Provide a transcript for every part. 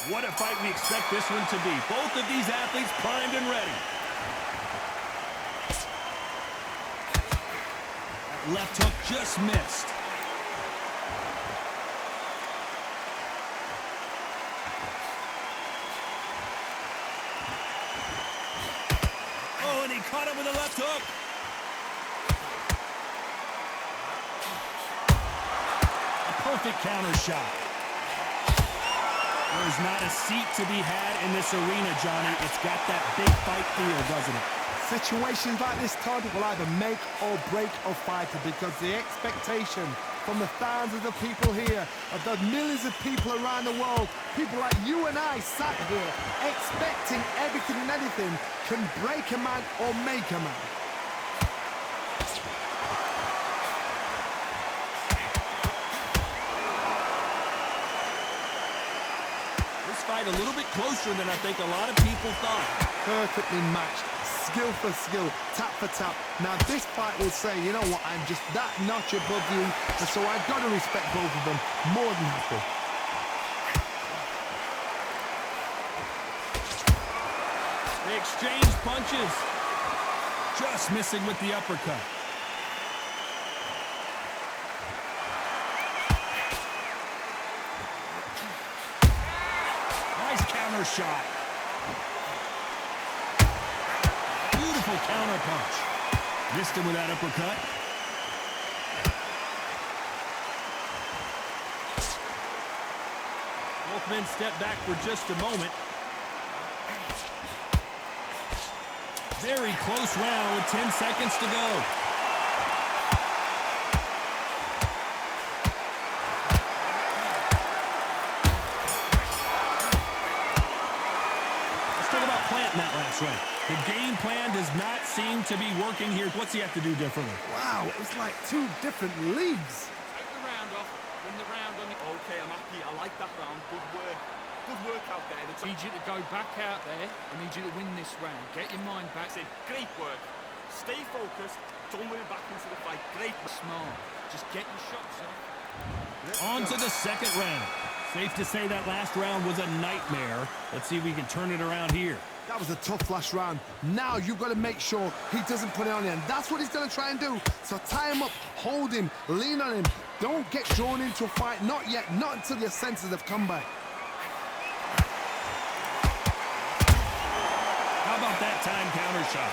What a fight we expect this one to be. Both of these athletes primed and ready. That left hook just missed. Oh, and he caught him with a left hook. A perfect counter shot. There's not a seat to be had in this arena, Johnny. It's got that big fight feel, doesn't it? Situations like this, Todd, will either make or break a fighter because the expectation from the thousands of people here, of the millions of people around the world, people like you and I sat here expecting everything and anything can break a man or make a man. A little bit closer than I think a lot of people thought. Perfectly matched, skill for skill, tap for tap. Now this fight will say, you know what, I'm just that notch above you, and so I've got to respect both of them more than happy. They exchange punches. Just missing with the uppercut. Shot. Beautiful counter punch. Missed him with that uppercut. Both men step back for just a moment. Very close round with 10 seconds to go. That last round. The game plan does not seem to be working here. What's he have to do differently? Wow, it's like two different leagues. Take the round off, win the round on the... Okay, I'm happy. I like that round. Good work. Good work out there. I need you to go back out there. I need you to win this round. Get your mind back. Great work. Stay focused. Don't worry back into the fight. Great. Smart. Just get your shots off. On to the second round. Safe to say that last round was a nightmare. Let's see if we can turn it around here. That was a tough last round. Now you've got to make sure he doesn't put it on you, and that's what he's going to try and do. So tie him up, hold him, lean on him. Don't get drawn into a fight. Not yet. Not until your senses have come back. How about that time counter shot?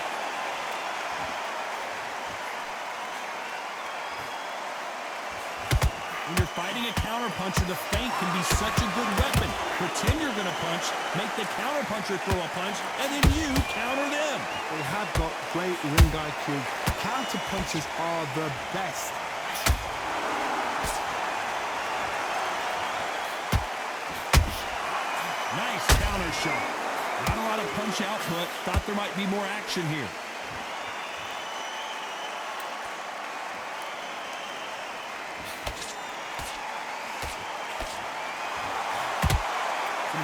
When you're fighting a counterpuncher, the feint can be such a good weapon. Pretend you're going to punch, make the counterpuncher throw a punch, and then you counter them. They have got great ring IQ. Counterpunchers are the best. Nice counter shot. Not a lot of punch output. Thought there might be more action here.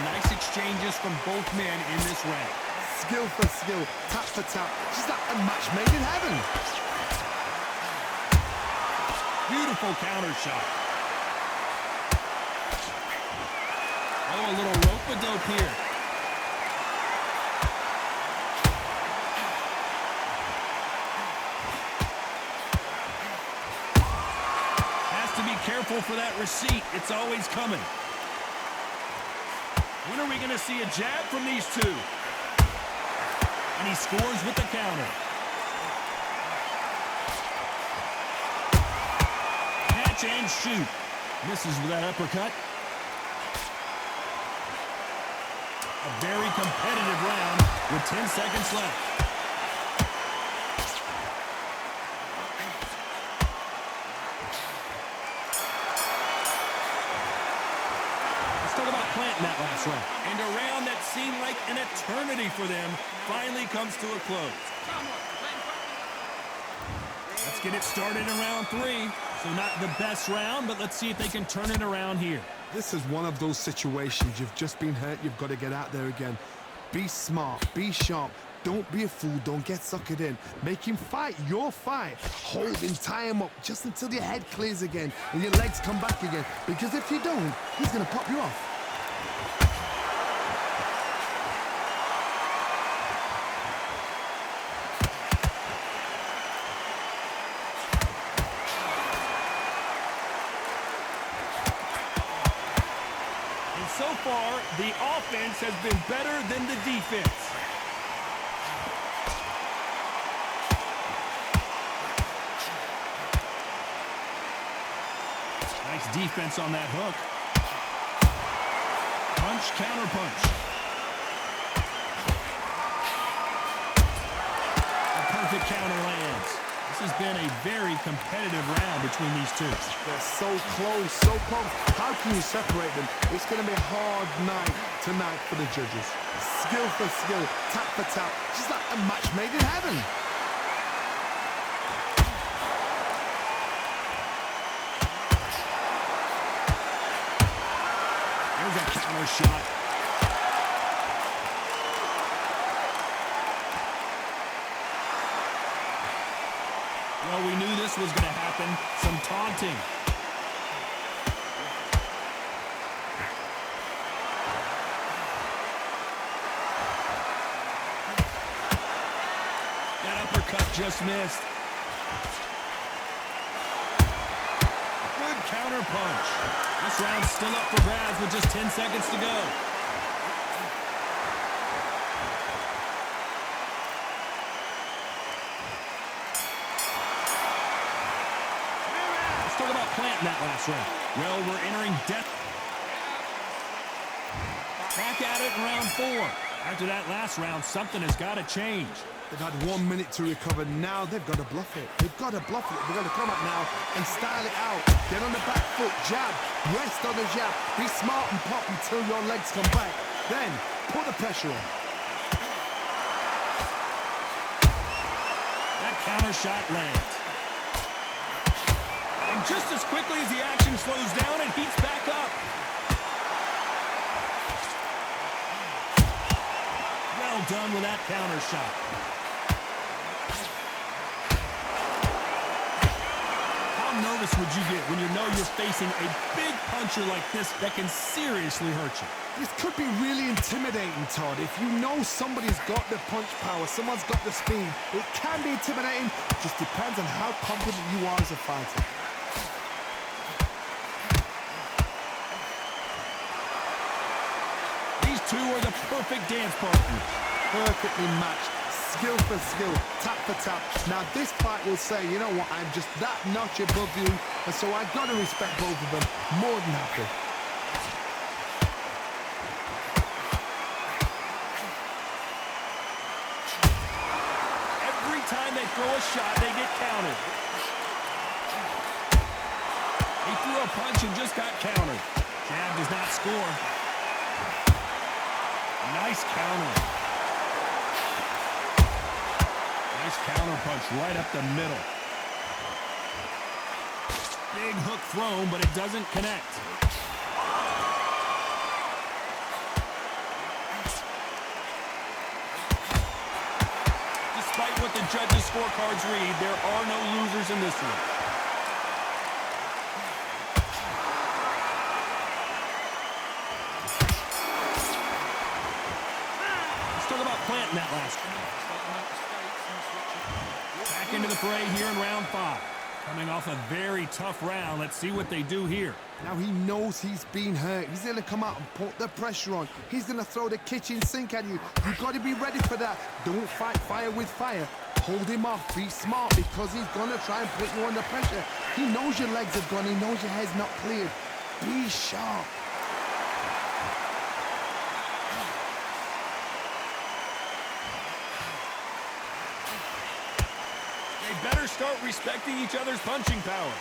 Nice exchanges from both men in this round. Skill for skill, tap for tap. Just like a match made in heaven. Beautiful counter shot. Oh, a little rope-a-dope here. Has to be careful for that receipt. It's always coming. When are we going to see a jab from these two? And he scores with the counter. Catch and shoot. Misses with that uppercut. A very competitive round with 10 seconds left. Planting that last round. And a round that seemed like an eternity for them finally comes to a close. Let's get it started in round 3. So not the best round, but let's see if they can turn it around here. This is one of those situations. You've just been hurt. You've got to get out there again. Be smart. Be sharp. Don't be a fool. Don't get suckered in. Make him fight your fight. Hold him, tie him up just until your head clears again and your legs come back again. Because if you don't, he's going to pop you off. So far, the offense has been better than the defense. Nice defense on that hook. Punch, counter punch. A perfect counter lands. This has been a very competitive round between these two. They're so close, so close. How can you separate them? It's going to be a hard night tonight for the judges. Skill for skill, tap for tap. Just like a match made in heaven. There's a counter shot. Well, we knew this was going to happen. Some taunting. That uppercut just missed. Good counter punch. This round's still up for grabs with just 10 seconds to go. Let's talk about planting that last round. Well, we're entering death. Back at it in round 4. After that last round, something has got to change. They've had 1 minute to recover. Now they've got to bluff it. They've got to bluff it. They've got to come up now and style it out. Get on the back foot, jab, rest on the jab. Be smart and pop until your legs come back. Then put the pressure on. That counter shot lands. And just as quickly as the action slows down, it heats back up. Well done with that counter shot. How nervous would you get when you know you're facing a big puncher like this that can seriously hurt you? This could be really intimidating, Todd. If you know somebody's got the punch power, someone's got the speed, it can be intimidating. Just depends on how confident you are as a fighter. These two are the perfect dance partners. Perfectly matched, skill for skill, tap for tap. Now this fight will say, you know what, I'm just that notch above you, and so I've got to respect both of them more than happy. Every time they throw a shot, they get countered. He threw a punch and just got countered. Jab does not score. Nice counter. Nice counter punch right up the middle. Big hook thrown, but it doesn't connect. Despite what the judges' scorecards read, there are no losers in this one. Let's talk about planting that last one. Back into the fray here in round 5. Coming off a very tough round. Let's see what they do here. Now he knows he's been hurt. He's going to come out and put the pressure on. He's going to throw the kitchen sink at you. You've got to be ready for that. Don't fight fire with fire. Hold him off. Be smart because he's going to try and put you under pressure. He knows your legs are gone. He knows your head's not cleared. Be sharp. They better start respecting each other's punching power.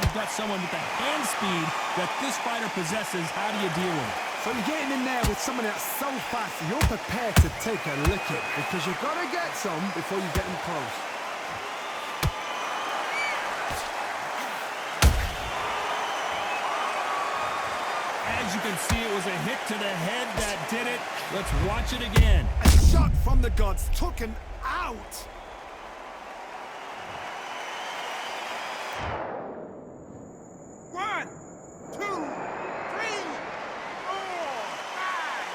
You've got someone with the hand speed that this fighter possesses. How do you deal with it? So you're getting in there with someone that's so fast, you're prepared to take a licking because you've got to get some before you get them close. As you can see, it was a hit to the head that did it. Let's watch it again. A shot from the gods took him out. One, two, three, four, five.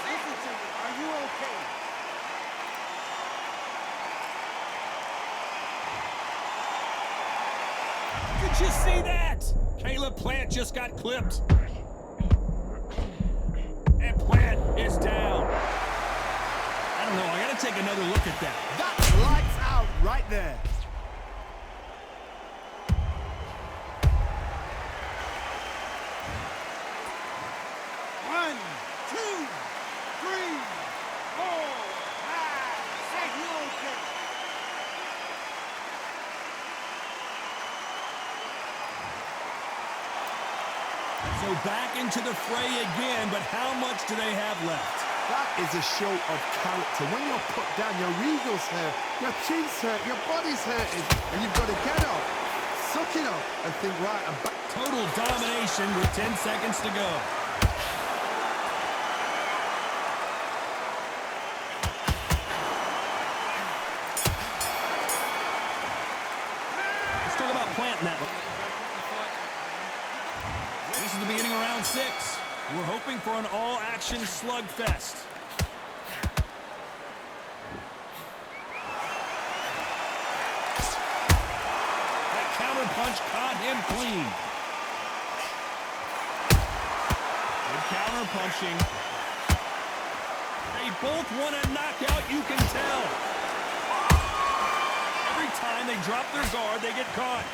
Listen to me. Are you okay? Did you see that? Caleb Plant just got clipped. And Plant is down. I don't know. I got to take another look at that. That's lights out right there. One, two, three, four, five, six. You okay? So back into the fray again, but how much do they have left? That is a show of character. When you're put down, your eagles hurt, your chin's hurt, your body's hurting, and you've got to get up, suck it up, and think, right, I'm back. Total domination with 10 seconds to go. Let's talk about planting that one. This is the beginning of round 6. We're hoping for an all-action slugfest. That counter punch caught him clean. Good counter punching. They both want a knockout, you can tell. Every time they drop their guard, they get caught.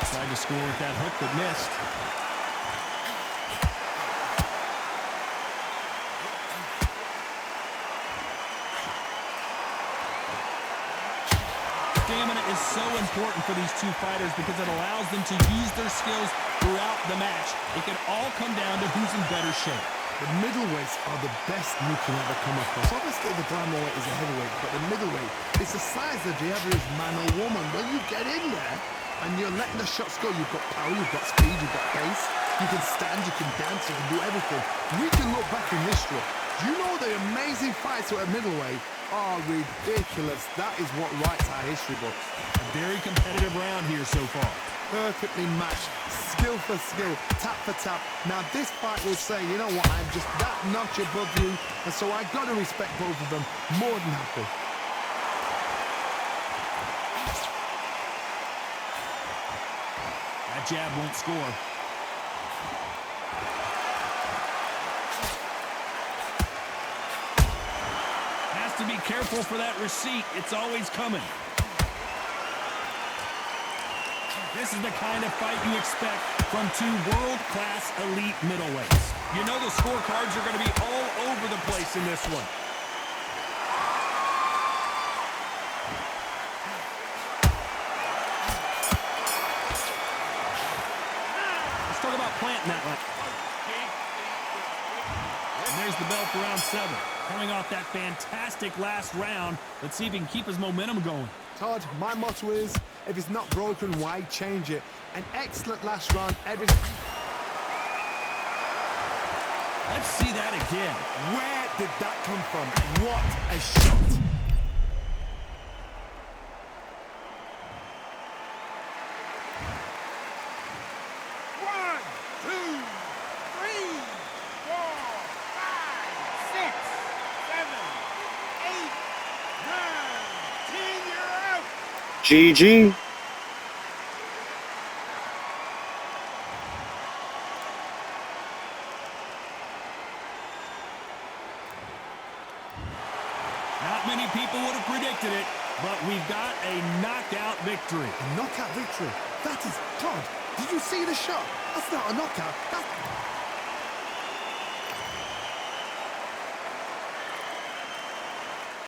Tried to score with that hook but missed. Stamina is so important for these two fighters because it allows them to use their skills throughout the match. It can all come down to who's in better shape. The middleweights are the best you can ever come across. Obviously, the Weight is a heavyweight, but the middleweight is the size of the average man or woman. When you get in there and you're letting the shots go, you've got power, you've got speed, you've got pace. You can stand, you can dance, you can do everything. We can look back in history. Do you know the amazing fights at middleweight are ridiculous? That is what writes our history books. A very competitive round here so far. Perfectly matched, skill for skill, tap for tap. Now this fight will say, you know what, I'm just that notch above you, and so I got to respect both of them. More than happy. That jab won't score. Has to be careful for that receipt. It's always coming. This is the kind of fight you expect from two world-class elite middleweights. You know the scorecards are going to be all over the place in this one. Let's talk about planting that one. And there's the bell for round 7. Coming off that fantastic last round, let's see if he can keep his momentum going. Todd, my motto is, if it's not broken, why change it? An excellent last round. Let's see that again. Where did that come from? What a shot. One, two, three, four, five, six, seven, eight, nine, 10. You're out. GG. Not many people would have predicted it, but we've got a knockout victory. A knockout victory. That is, Todd, did you see the shot? That's not a knockout. That's